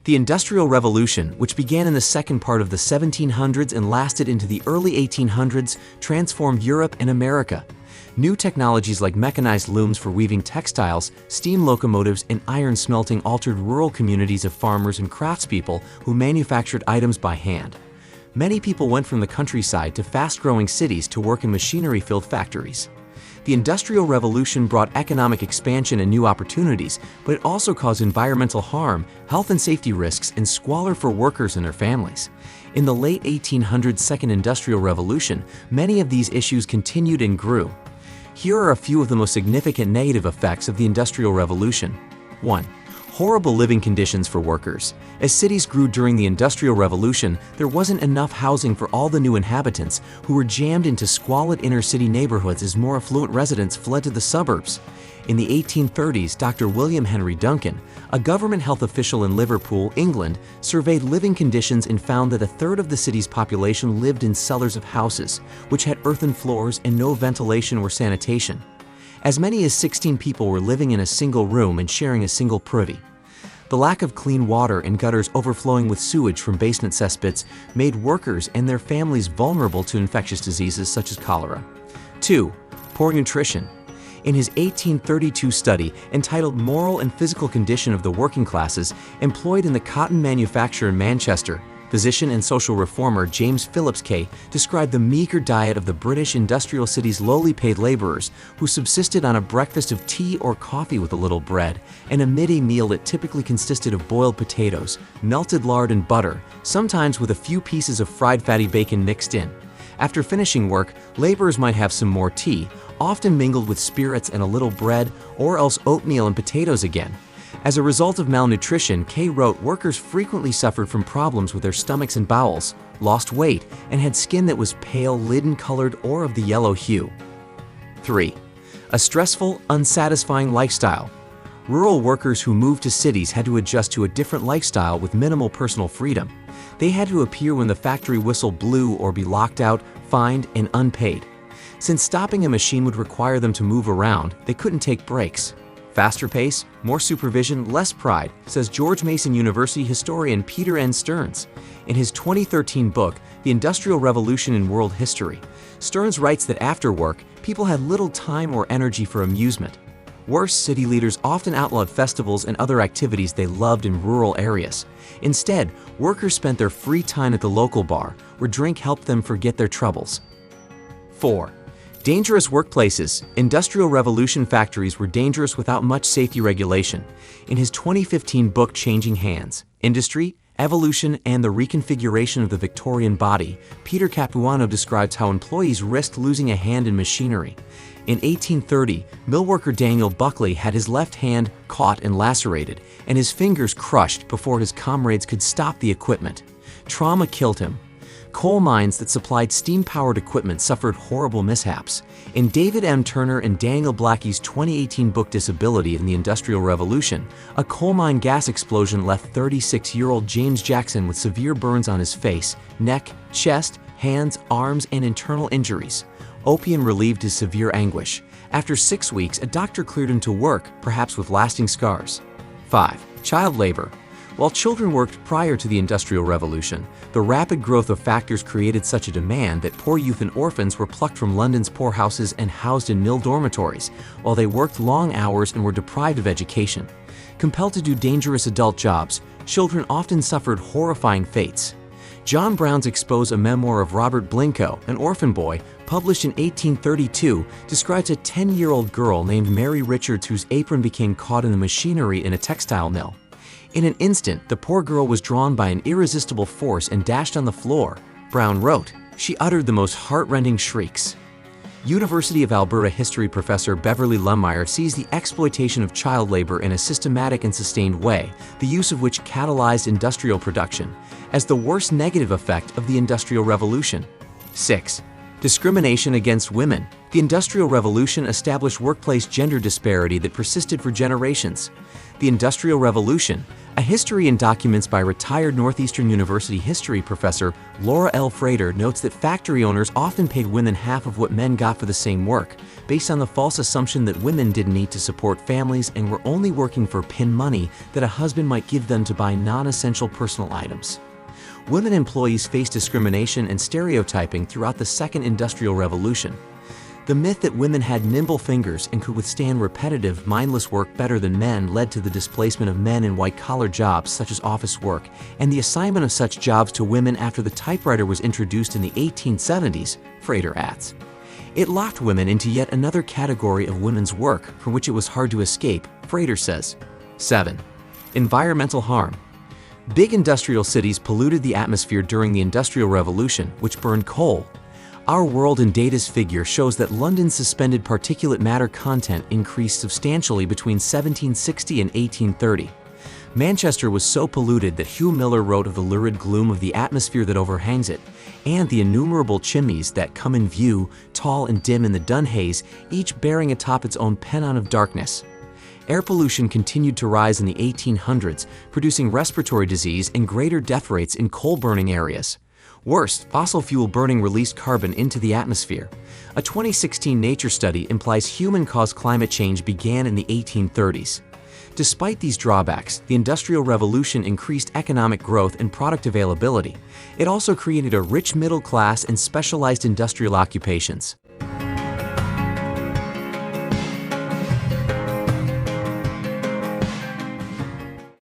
The Industrial Revolution, which began in the second part of the 1700s and lasted into the early 1800s, transformed Europe and America. New technologies like mechanized looms for weaving textiles, steam locomotives, and iron smelting altered rural communities of farmers and craftspeople who manufactured items by hand. Many people went from the countryside to fast-growing cities to work in machinery-filled factories. The Industrial Revolution brought economic expansion and new opportunities, but it also caused environmental harm, health and safety risks, and squalor for workers and their families. In the late 1800s Second Industrial Revolution, many of these issues continued and grew. Here are a few of the most significant negative effects of the Industrial Revolution. 1. Horrible living conditions for workers. As cities grew during the Industrial Revolution, there wasn't enough housing for all the new inhabitants, who were jammed into squalid inner-city neighborhoods as more affluent residents fled to the suburbs. In the 1830s, Dr. William Henry Duncan, a government health official in Liverpool, England, surveyed living conditions and found that a third of the city's population lived in cellars of houses, which had earthen floors and no ventilation or sanitation. As many as 16 people were living in a single room and sharing a single privy. The lack of clean water and gutters overflowing with sewage from basement cesspits made workers and their families vulnerable to infectious diseases such as cholera. 2. Poor nutrition. In his 1832 study entitled Moral and Physical Condition of the Working Classes, employed in the cotton manufacture in Manchester, physician and social reformer James Phillips Kay described the meager diet of the British industrial city's lowly paid laborers who subsisted on a breakfast of tea or coffee with a little bread, and a midday meal that typically consisted of boiled potatoes, melted lard and butter, sometimes with a few pieces of fried fatty bacon mixed in. After finishing work, laborers might have some more tea, often mingled with spirits and a little bread, or else oatmeal and potatoes again. As a result of malnutrition, Kay wrote, workers frequently suffered from problems with their stomachs and bowels, lost weight, and had skin that was pale, leaden-colored, or of the yellow hue. 3. A stressful, unsatisfying lifestyle. Rural workers who moved to cities had to adjust to a different lifestyle with minimal personal freedom. They had to appear when the factory whistle blew or be locked out, fined, and unpaid. Since stopping a machine would require them to move around, they couldn't take breaks. Faster pace, more supervision, less pride, says George Mason University historian Peter N. Stearns. In his 2013 book, The Industrial Revolution in World History, Stearns writes that after work, people had little time or energy for amusement. Worse, city leaders often outlawed festivals and other activities they loved in rural areas. Instead, workers spent their free time at the local bar, where drink helped them forget their troubles. 4. Dangerous workplaces. Industrial Revolution factories were dangerous without much safety regulation. In his 2015 book Changing Hands, Industry, Evolution, and the Reconfiguration of the Victorian Body, Peter Capuano describes how employees risked losing a hand in machinery. In 1830, millworker Daniel Buckley had his left hand caught and lacerated, and his fingers crushed before his comrades could stop the equipment. Trauma killed him. Coal mines that supplied steam-powered equipment suffered horrible mishaps. In David M. Turner and Daniel Blackie's 2018 book Disability in the Industrial Revolution, a coal mine gas explosion left 36-year-old James Jackson with severe burns on his face, neck, chest, hands, arms, and internal injuries. Opium relieved his severe anguish. After 6 weeks, a doctor cleared him to work, perhaps with lasting scars. 5. Child labor. While children worked prior to the Industrial Revolution, the rapid growth of factors created such a demand that poor youth and orphans were plucked from London's poorhouses and housed in mill dormitories, while they worked long hours and were deprived of education. Compelled to do dangerous adult jobs, children often suffered horrifying fates. John Brown's expose, a memoir of Robert Blincoe, an orphan boy, published in 1832, describes a 10-year-old girl named Mary Richards whose apron became caught in the machinery in a textile mill. In an instant, the poor girl was drawn by an irresistible force and dashed on the floor. Brown wrote, "She uttered the most heart-rending shrieks." University of Alberta history professor Beverly Lummeyer sees the exploitation of child labor in a systematic and sustained way, the use of which catalyzed industrial production, as the worst negative effect of the Industrial Revolution. 6. Discrimination against women. The Industrial Revolution established workplace gender disparity that persisted for generations. The Industrial Revolution, a history in documents by retired Northeastern University history professor Laura L. Frater, notes that factory owners often paid women half of what men got for the same work, based on the false assumption that women didn't need to support families and were only working for pin money that a husband might give them to buy non-essential personal items. Women employees faced discrimination and stereotyping throughout the Second Industrial Revolution. The myth that women had nimble fingers and could withstand repetitive, mindless work better than men led to the displacement of men in white-collar jobs such as office work, and the assignment of such jobs to women after the typewriter was introduced in the 1870s, Frater adds. It locked women into yet another category of women's work from which it was hard to escape, Frater says. 7. Environmental harm. Big industrial cities polluted the atmosphere during the Industrial Revolution, which burned coal. Our World in Data's figure shows that London's suspended particulate matter content increased substantially between 1760 and 1830. Manchester was so polluted that Hugh Miller wrote of the lurid gloom of the atmosphere that overhangs it, and the innumerable chimneys that come in view, tall and dim in the dun haze, each bearing atop its own pennon of darkness. Air pollution continued to rise in the 1800s, producing respiratory disease and greater death rates in coal-burning areas. Worst, fossil fuel burning released carbon into the atmosphere. A 2016 Nature study implies human-caused climate change began in the 1830s. Despite these drawbacks, the Industrial Revolution increased economic growth and product availability. It also created a rich middle class and specialized industrial occupations.